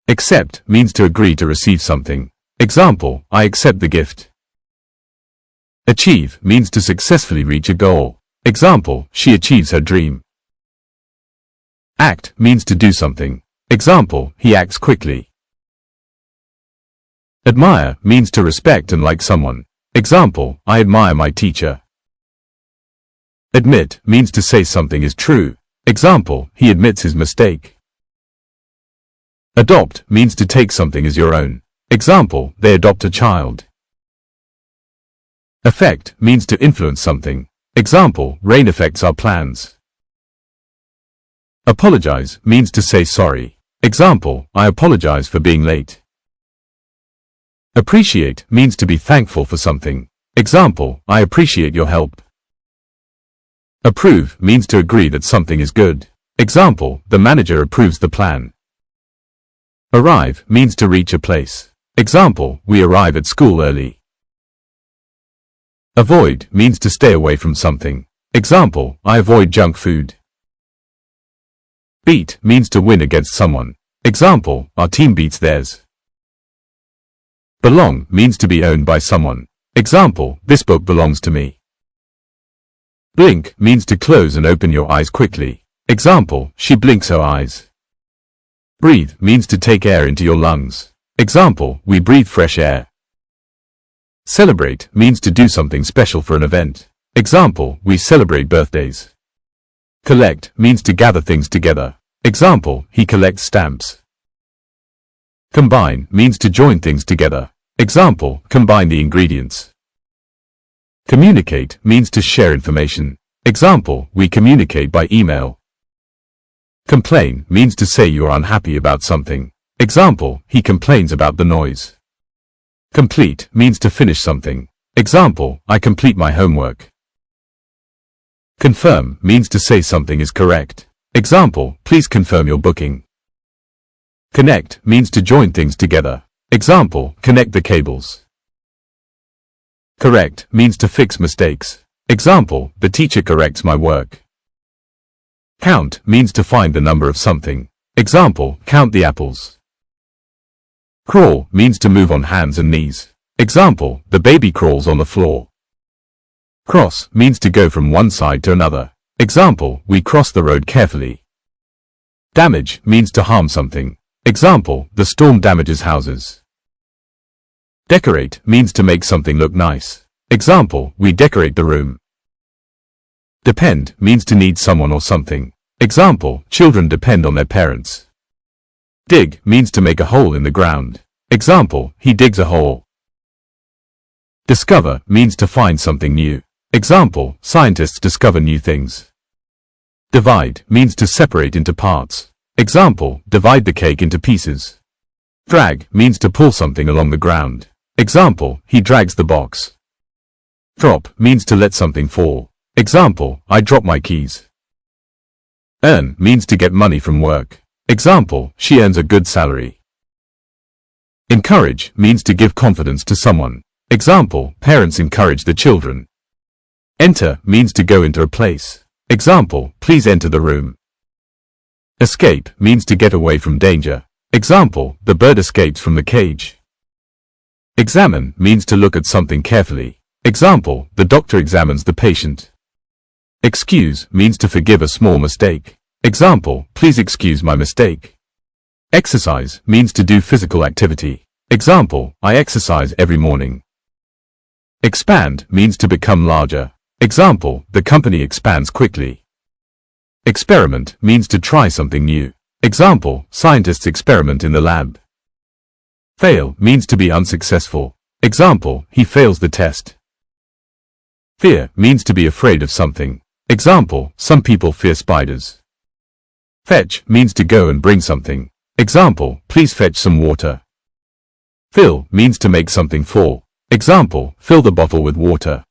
Accept means to agree to receive something. Example, I accept the gift. Achieve means to successfully reach a goal. Example, she achieves her dream. Act means to do something. Example, he acts quickly. Admire means to respect and like someone. Example, I admire my teacher. Admit means to say something is true. Example, he admits his mistake. Adopt means to take something as your own. Example, they adopt a child. Affect means to influence something. Example, rain affects our plans. Apologize means to say sorry. Example, I apologize for being late. Appreciate means to be thankful for something. Example, I appreciate your help. Approve means to agree that something is good. Example, the manager approves the plan. Arrive means to reach a place. Example, we arrive at school early. Avoid means to stay away from something. Example, I avoid junk food. Beat means to win against someone. Example, our team beats theirs. Belong means to be owned by someone. Example, this book belongs to me. Blink means to close and open your eyes quickly. Example, she blinks her eyes. Breathe means to take air into your lungs. Example, we breathe fresh air. Celebrate means to do something special for an event. Example, we celebrate birthdays. Collect means to gather things together. Example, he collects stamps. Combine means to join things together. Example, combine the ingredients. Communicate means to share information. Example, we communicate by email. Complain means to say you are unhappy about something. Example, he complains about the noise. Complete means to finish something. Example, I complete my homework. Confirm means to say something is correct. Example, please confirm your booking. Connect means to join things together. Example, connect the cables. Correct means to fix mistakes. Example, the teacher corrects my work. Count means to find the number of something. Example, count the apples. Crawl means to move on hands and knees. Example, the baby crawls on the floor. Cross means to go from one side to another. Example, we cross the road carefully. Damage means to harm something. Example, the storm damages houses. Decorate means to make something look nice. Example, we decorate the room. Depend means to need someone or something. Example, children depend on their parents. Dig means to make a hole in the ground. Example, he digs a hole. Discover means to find something new. Example, scientists discover new things. Divide means to separate into parts. Example, divide the cake into pieces. Drag means to pull something along the ground. Example, he drags the box. Drop means to let something fall. Example, I drop my keys. Earn means to get money from work. Example, she earns a good salary. Encourage means to give confidence to someone. Example, parents encourage the children. Enter means to go into a place. Example, please enter the room. Escape means to get away from danger. Example, the bird escapes from the cage. Examine means to look at something carefully. Example, the doctor examines the patient. Excuse means to forgive a small mistake. Example, please excuse my mistake. Exercise means to do physical activity. Example, I exercise every morning. Expand means to become larger. Example, the company expands quickly. Experiment means to try something new. Example, scientists experiment in the lab. Fail means to be unsuccessful. Example, he fails the test. Fear means to be afraid of something. Example, some people fear spiders. Fetch means to go and bring something. Example, please fetch some water. Fill means to make something full. Example, fill the bottle with water.